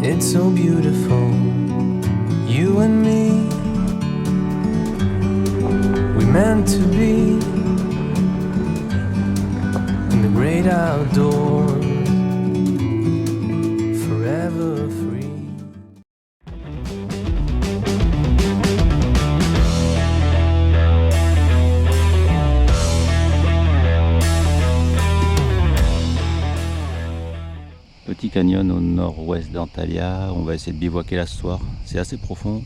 It's so beautiful, you and me. We meant to be in the great outdoors, forever free. Petit canyon au nord-ouest d'Antalya, on va essayer de bivouaquer là ce soir. C'est assez profond,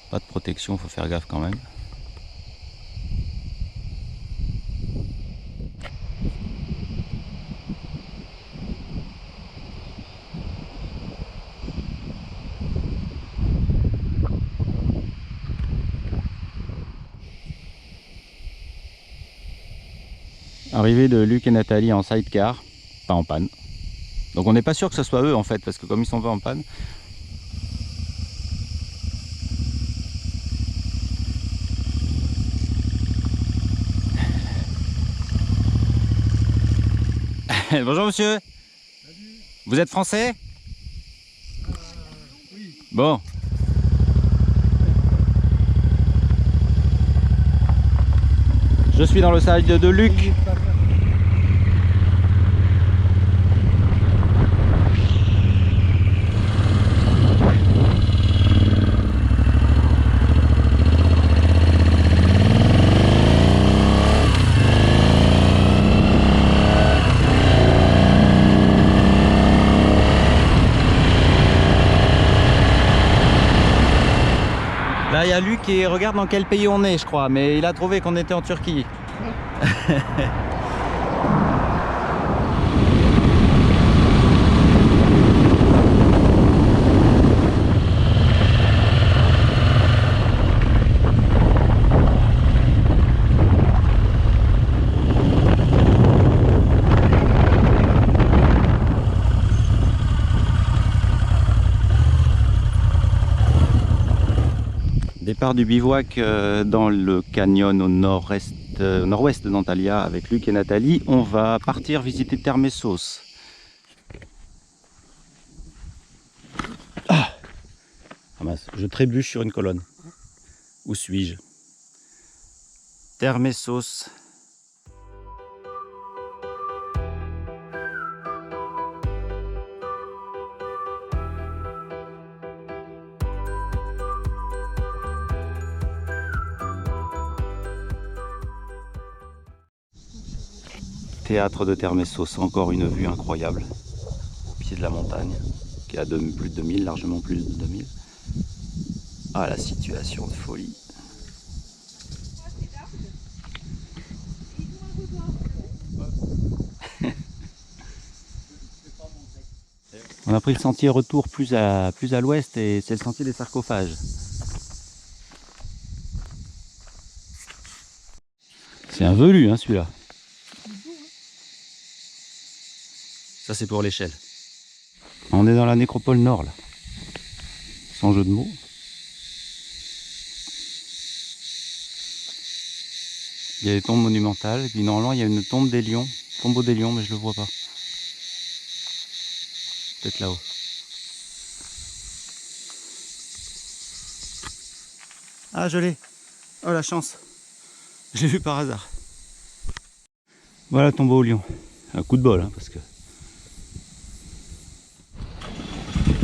pas de protection, faut faire gaffe quand même. Arrivée de Luc et Nathalie en sidecar, pas en panne. Donc on n'est pas sûr que ce soit eux en fait, parce que comme ils sont pas en panne. Bonjour monsieur. Salut. Vous êtes français? Oui. Bon. Je suis dans le side de Luc. Là, il y a Luc qui regarde dans quel pays on est, je crois, mais il a trouvé qu'on était en Turquie. Départ du bivouac dans le canyon au nord-ouest d'Antalya avec Luc et Nathalie. On va partir visiter Termessos. Ah mince, je trébuche sur une colonne. Où suis-je? Termessos. Théâtre de Termessos, encore une vue incroyable au pied de la montagne qui est à plus de 2000, largement plus de 2000. Ah, la situation de folie. On a pris le sentier retour plus à l'ouest et c'est le sentier des sarcophages. C'est un velu hein, celui-là. Ça c'est pour l'échelle. On est dans la nécropole nord là. Sans jeu de mots. Il y a des tombes monumentales et puis normalement il y a une tombe des lions. Tombeau des lions mais je le vois pas. Peut-être là-haut. Ah je l'ai. Oh la chance. Je l'ai vu par hasard. Voilà tombeau aux lions. Un coup de bol hein, parce que...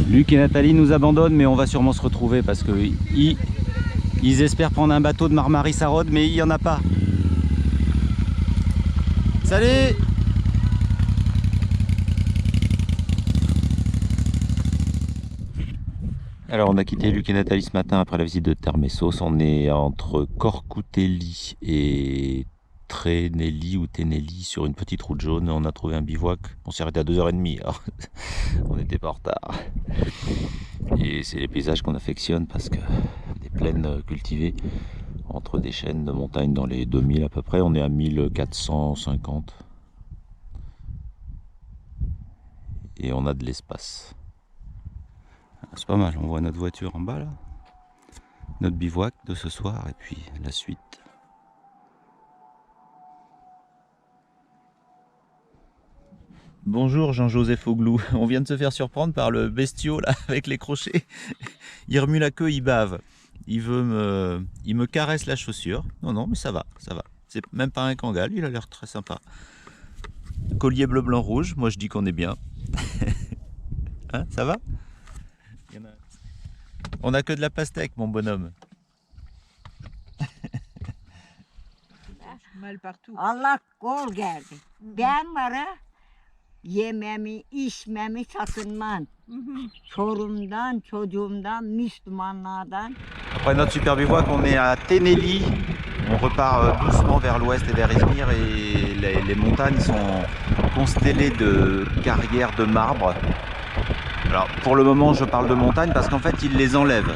Luc et Nathalie nous abandonnent mais on va sûrement se retrouver parce que ils espèrent prendre un bateau de Marmaris à Rhodes mais il n'y en a pas. Salut! Alors on a quitté Luc et Nathalie ce matin après la visite de Termessos. On est entre Corcoutelli et Trenelli ou Tenelli sur une petite route jaune. On a trouvé un bivouac. On s'est arrêté à 2h30. Alors on n'était pas en retard. Et c'est les paysages qu'on affectionne parce que des plaines cultivées entre des chaînes de montagnes dans les 2000 à peu près. On est à 1450. Et on a de l'espace. C'est pas mal, on voit notre voiture en bas là, notre bivouac de ce soir et puis la suite. Bonjour Jean-Joseph Oglou, on vient de se faire surprendre par le bestiau là avec les crochets. Il remue la queue, il bave. Il me caresse la chaussure. Non, non, mais ça va, ça va. C'est même pas un kangal, il a l'air très sympa. Collier bleu, blanc, rouge, moi je dis qu'on est bien. Hein, ça va? On a que de la pastèque, mon bonhomme. Mal partout. Allah kol geldi. Ben var ha, yememi, içmemi sakınmam. Çorumdan, çocuğumdan, Müslümanlardan. Après notre super bivouac, on est à Teneli. On repart doucement vers l'ouest et vers Izmir et les montagnes sont constellées de carrières de marbre. Alors pour le moment je parle de montagne parce qu'en fait ils les enlèvent.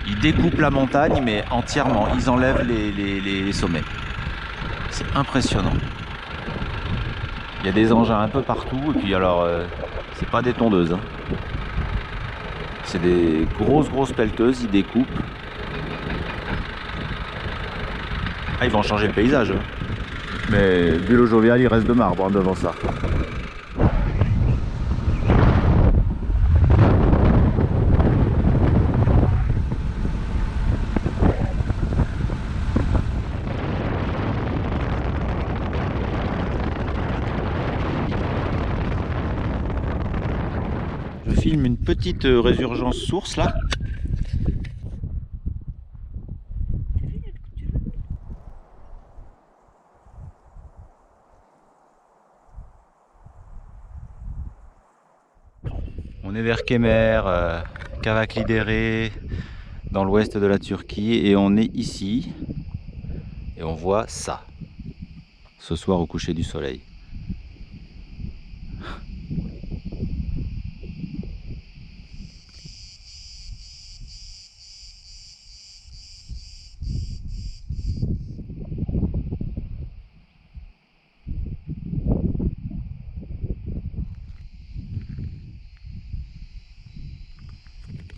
Ils découpent la montagne mais entièrement, ils enlèvent les sommets. C'est impressionnant. Il y a des engins un peu partout et puis alors c'est pas des tondeuses. Hein. C'est des grosses pelleteuses, ils découpent. Ah, ils vont changer le paysage. Hein. Mais vu le jovial, il reste de marbre hein, devant ça. Je filme une petite résurgence source là. On est vers Kemer, Kavaklıdere, dans l'ouest de la Turquie, et on est ici, et on voit ça, ce soir au coucher du soleil.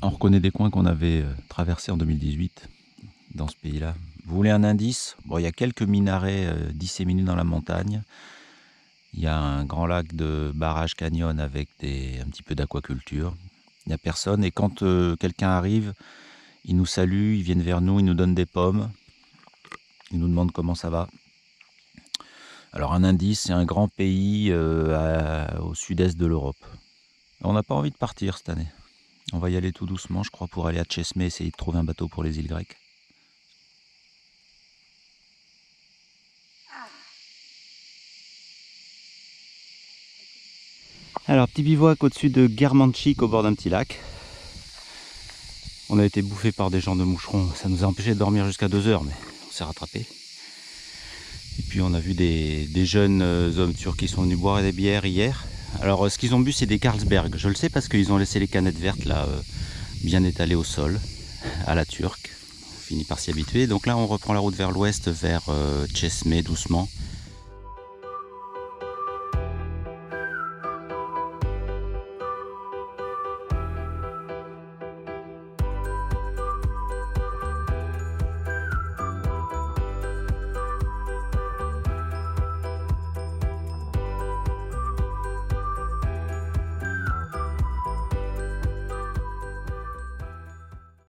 On reconnaît des coins qu'on avait traversés en 2018 dans ce pays-là. Vous voulez un indice? Bon, il y a quelques minarets disséminés dans la montagne. Il y a un grand lac de barrage canyon avec un petit peu d'aquaculture. Il n'y a personne et quand quelqu'un arrive, ils nous saluent, ils viennent vers nous, ils nous donnent des pommes. Ils nous demandent comment ça va. Alors un indice, c'est un grand pays au sud-est de l'Europe. On n'a pas envie de partir cette année. On va y aller tout doucement, je crois, pour aller à Çeşme, essayer de trouver un bateau pour les îles grecques. Alors, petit bivouac au-dessus de Germanchik, au bord d'un petit lac. On a été bouffé par des gens de moucherons, ça nous a empêché de dormir jusqu'à 2 heures, mais on s'est rattrapé. Et puis on a vu des jeunes hommes turcs qui sont venus boire des bières hier. Alors ce qu'ils ont bu c'est des Carlsberg, je le sais parce qu'ils ont laissé les canettes vertes là bien étalées au sol, à la turque. On finit par s'y habituer, donc là on reprend la route vers l'ouest, vers Çeşme doucement.